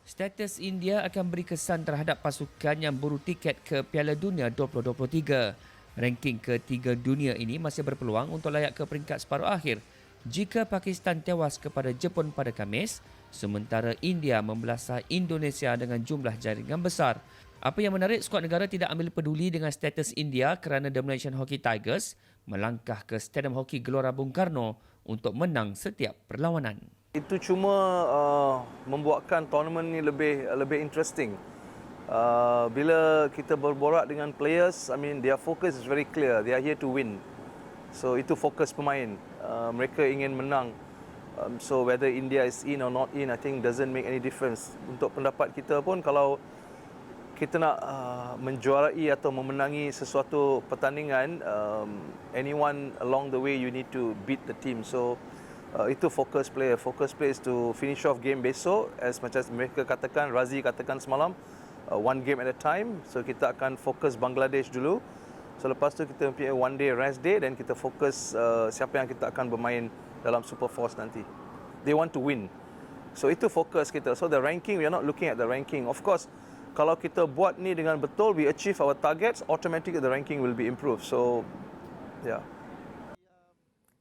Status India akan beri kesan terhadap pasukan yang buru tiket ke Piala Dunia 2023. Ranking ketiga dunia ini masih berpeluang untuk layak ke peringkat separuh akhir jika Pakistan tewas kepada Jepun pada Khamis, sementara India membelasah Indonesia dengan jumlah jaringan besar. Apa yang menarik, skuad negara tidak ambil peduli dengan status India kerana The Malaysian Hockey Tigers melangkah ke Stadium Hoki Gelora Bung Karno untuk menang setiap perlawanan. Itu cuma membuatkan tournament ni lebih interesting. Bila kita berborak dengan players, I mean their focus is very clear. They are here to win. So itu fokus pemain. Mereka ingin menang. So whether India is in or not in, I think doesn't make any difference. Untuk pendapat kita pun, kalau kita nak menjuarai atau memenangi sesuatu pertandingan, anyone along the way you need to beat the team. So itu fokus player. Fokus player is to finish off game besok, as macam mereka katakan, Razi katakan semalam, one game at a time. So kita akan fokus Bangladesh dulu. So lepas tu kita punya one day rest day, dan kita fokus siapa yang kita akan bermain dalam Super Force nanti. They want to win. So itu fokus kita. So the ranking, we are not looking at the ranking. Of course, kalau kita buat ni dengan betul, we achieve our targets, automatically the ranking will be improved. So yeah.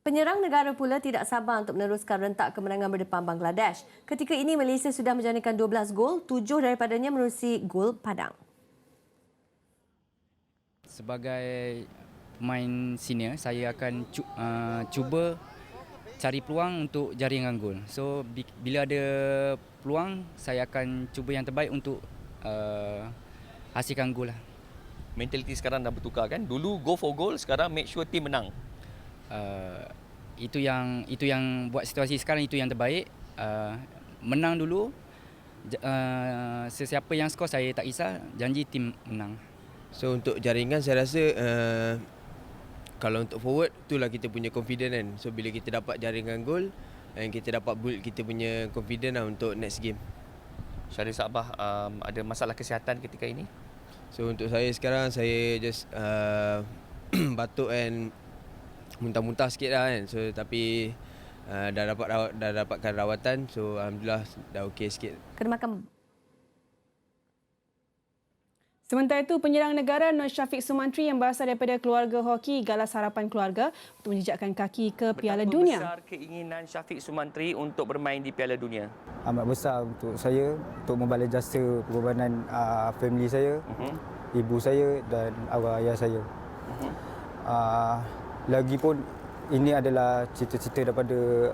Penyerang negara pula tidak sabar untuk meneruskan rentak kemenangan berdepan Bangladesh. Ketika ini Malaysia sudah menjanakan 12 gol, 7 daripadanya menerusi gol padang. Sebagai pemain senior, saya akan cuba cari peluang untuk jaringan gol. So bila ada peluang, saya akan cuba yang terbaik untuk hasilkan gol lah. Mentaliti sekarang dah bertukar kan? Dulu go for goal, sekarang make sure team menang. Itu yang buat situasi sekarang itu yang terbaik. Menang dulu. Sesiapa yang skor saya tak kisah, janji tim menang. So untuk jaringan saya rasa kalau untuk forward itulah kita punya confidence kan. So bila kita dapat jaringan gol, dan kita dapat build kita punya confidence lah untuk next game. Syarif Sabah ada masalah kesihatan ketika ini? So untuk saya sekarang, saya just batuk and muntah-muntah sikit lah kan. So tapi dah dapatkan rawatan. So alhamdulillah dah okey sikit. Kena makan. Sementara itu, penyerang negara Nur Syafiq Sumantri yang berasal daripada keluarga hoki galas harapan keluarga untuk menjejakkan kaki ke Piala Dunia. Betapa besar keinginan Syafiq Sumantri untuk bermain di Piala Dunia? Amat besar untuk saya, untuk membalas jasa pengorbanan family saya, ibu saya dan arwah ayah saya. Lagipun ini adalah cita-cita daripada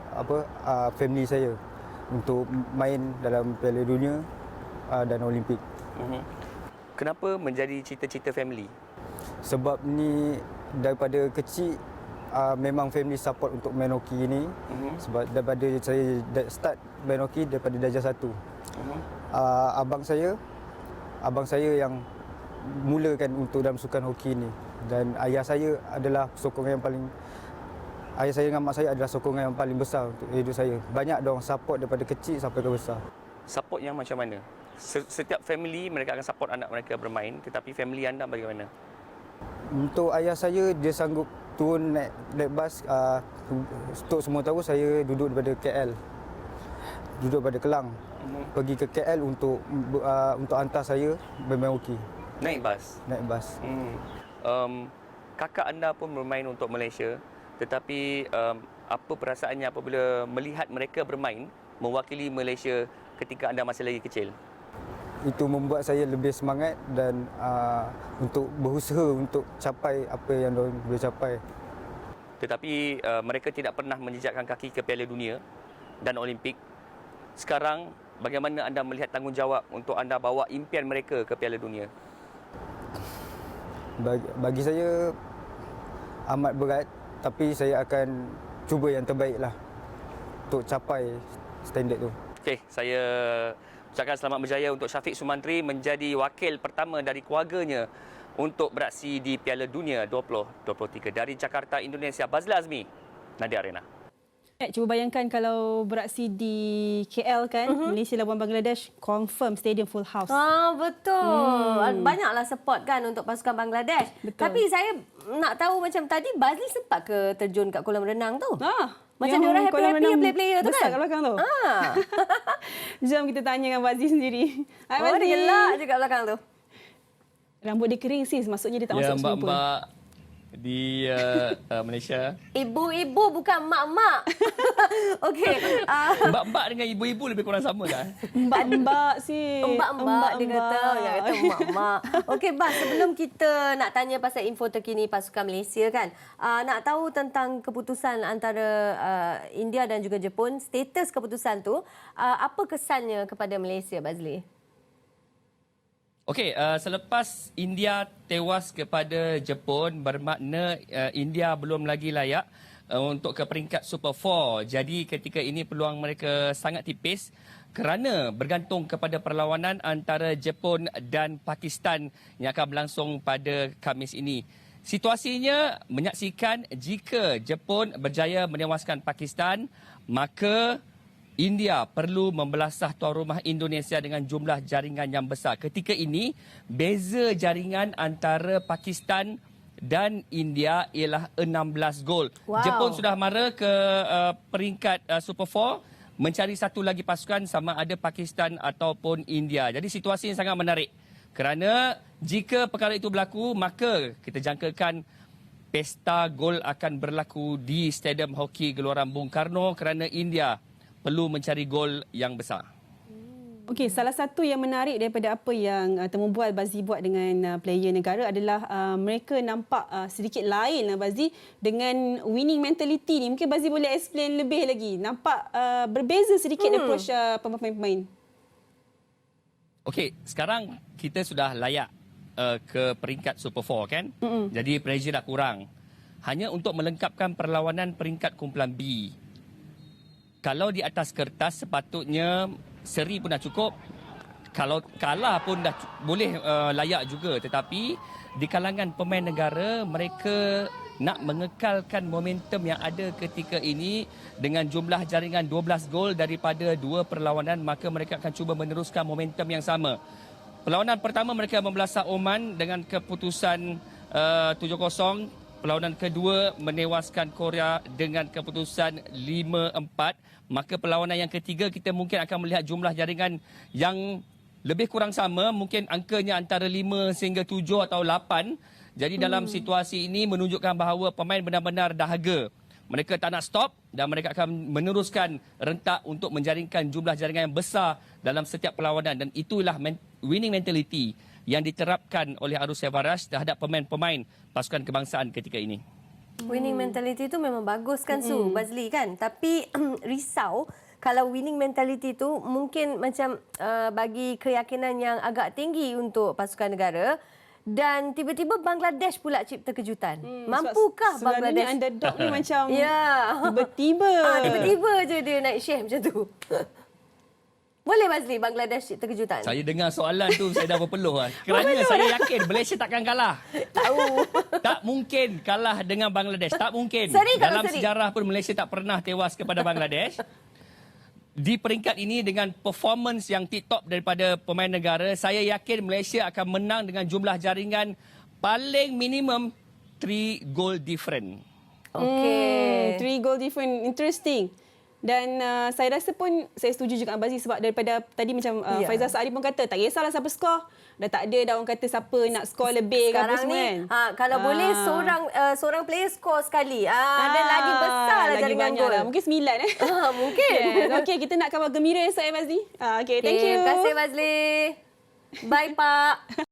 family saya untuk main dalam Piala Dunia dan Olimpik. Kenapa menjadi cita-cita family? Sebab ni daripada kecil memang family support untuk main hoki ini. Sebab daripada saya start main hoki daripada darjah 1. Abang saya yang mulakan untuk dalam sukan hoki ini, dan ayah saya adalah sokongan yang paling ayah saya dengan mak saya adalah sokongan yang paling besar untuk hidup saya. Banyak dong support daripada kecil sampai ke besar. Support yang macam mana? Setiap family mereka akan support anak mereka bermain, tetapi family anda bagaimana? Untuk ayah saya, dia sanggup turun naik bas. Untuk semua tahu, saya duduk daripada KL, duduk daripada Kelang, pergi ke KL untuk hantar saya bermain hoki. Naik bas? Naik bas. Kakak anda pun bermain untuk Malaysia, tetapi apa perasaannya apabila melihat mereka bermain mewakili Malaysia ketika anda masih lagi kecil? Itu membuat saya lebih semangat dan untuk berusaha untuk capai apa yang mereka boleh capai. Tetapi mereka tidak pernah menjejakkan kaki ke Piala Dunia dan Olimpik. Sekarang bagaimana anda melihat tanggungjawab untuk anda bawa impian mereka ke Piala Dunia? Bagi saya amat berat, tapi saya akan cuba yang terbaik lah untuk capai standard tu. Okey, saya ucapkan selamat berjaya untuk Syafiq Sumantri menjadi wakil pertama dari keluarganya untuk beraksi di Piala Dunia 2023. Dari Jakarta, Indonesia, Bazli Azmi, Nadia Arena. Cuba bayangkan kalau beraksi di KL kan, Malaysia lawan Bangladesh, confirm stadium full house. Betul. Banyaklah support kan untuk pasukan Bangladesh. Betul. Tapi saya nak tahu macam tadi, Bazli sempat ke terjun kat kolam renang tu? Macam diorang happy-happy player-player tu besar kan? kat belakang tu. Ah. Jom kita tanya dengan Bazli sendiri. Hai Oh, Bazli. dia gelak je kat belakang tu. Rambut dia kering sis, maksudnya dia tak Ya, masuk swimming pool. mbak-mbak di Malaysia. Ibu-ibu bukan mak-mak. Okey. Mbak-mbak dengan ibu-ibu lebih kurang sama kan? Mbak-mbak sis. Mbak-mbak dia kata. Dia kata mak-mak. Okey, Bas. Sebelum kita nak tanya pasal info terkini pasukan Malaysia kan. Nak tahu tentang keputusan antara India dan juga Jepun. Status keputusan tu. Apa kesannya kepada Malaysia, Bazli? Okey, selepas India tewas kepada Jepun, bermakna India belum lagi layak untuk ke peringkat Super 4. Jadi ketika ini peluang mereka sangat tipis kerana bergantung kepada perlawanan antara Jepun dan Pakistan yang akan berlangsung pada Khamis ini. Situasinya menyaksikan jika Jepun berjaya menewaskan Pakistan, maka India perlu membelasah tuan rumah Indonesia dengan jumlah jaringan yang besar. Ketika ini, beza jaringan antara Pakistan dan India ialah 16 gol. Wow. Jepun sudah mara ke peringkat Super 4, mencari satu lagi pasukan sama ada Pakistan ataupun India. Jadi situasi yang sangat menarik. Kerana jika perkara itu berlaku, maka kita jangkakan pesta gol akan berlaku di Stadium Hoki Gelora Bung Karno kerana India perlu mencari gol yang besar. Okey, salah satu yang menarik daripada apa yang Temu Bual Bazli buat dengan player negara adalah mereka nampak sedikit lain Bazli dengan winning mentality ni. Mungkin Bazli boleh explain lebih lagi. Nampak berbeza sedikit approach pemain-pemain. Okey, sekarang kita sudah layak ke peringkat Super 4 kan? Jadi pressure dah kurang. Hanya untuk melengkapkan perlawanan peringkat kumpulan B. Kalau di atas kertas sepatutnya seri pun dah cukup. Kalau kalah pun dah boleh layak juga. Tetapi di kalangan pemain negara, mereka nak mengekalkan momentum yang ada ketika ini dengan jumlah jaringan 12 gol daripada 2 perlawanan, maka mereka akan cuba meneruskan momentum yang sama. Perlawanan pertama mereka membelasah Oman dengan keputusan 7-0. Perlawanan kedua menewaskan Korea dengan keputusan 5-4. Maka perlawanan yang ketiga kita mungkin akan melihat jumlah jaringan yang lebih kurang sama. Mungkin angkanya antara 5 sehingga 7 atau 8. Jadi dalam situasi ini menunjukkan bahawa pemain benar-benar dahaga. Mereka tak nak stop dan mereka akan meneruskan rentak untuk menjaringkan jumlah jaringan yang besar dalam setiap perlawanan. Dan itulah winning mentality yang diterapkan oleh Arus Sevaraj terhadap pemain-pemain pasukan kebangsaan ketika ini. Winning mentality tu memang bagus kan Su, Bazli kan? Tapi risau kalau winning mentality tu mungkin macam bagi keyakinan yang agak tinggi untuk pasukan negara dan tiba-tiba Bangladesh pula cipta kejutan. Mampukah Bangladesh? Sebenarnya underdog ni macam ya. tiba-tiba. Tiba-tiba je dia naik share macam tu. Boleh Bazli Bangladesh cipta kejutan? Saya dengar soalan tu saya dah berpeluh lah. Kerana saya yakin Malaysia takkan kalah. Tahu. Tak mungkin kalah dengan Bangladesh. Tak mungkin. Seri kalau Dalam seri. sejarah pun Malaysia tak pernah tewas kepada Bangladesh. Di peringkat ini dengan performance yang tip-top daripada pemain negara, saya yakin Malaysia akan menang dengan jumlah jaringan paling minimum 3 goal different. Okey. 3 goal different. Interesting. Dan saya rasa pun saya setuju juga dengan Bazli sebab daripada tadi macam Faizal Saadi pun kata tak kisahlah siapa skor. Dah tak ada dah orang kata siapa nak skor lebih ke apa Sekarang semua ni kan. kalau boleh seorang player skor sekali. Dan lagi besar lah lagi jaringan banyak gol. lah. Mungkin 9 Mungkin. Yes. Okey, kita nak khabar gembira esok Bazli. Okey, thank you. Terima kasih Bazli. Bye Pak.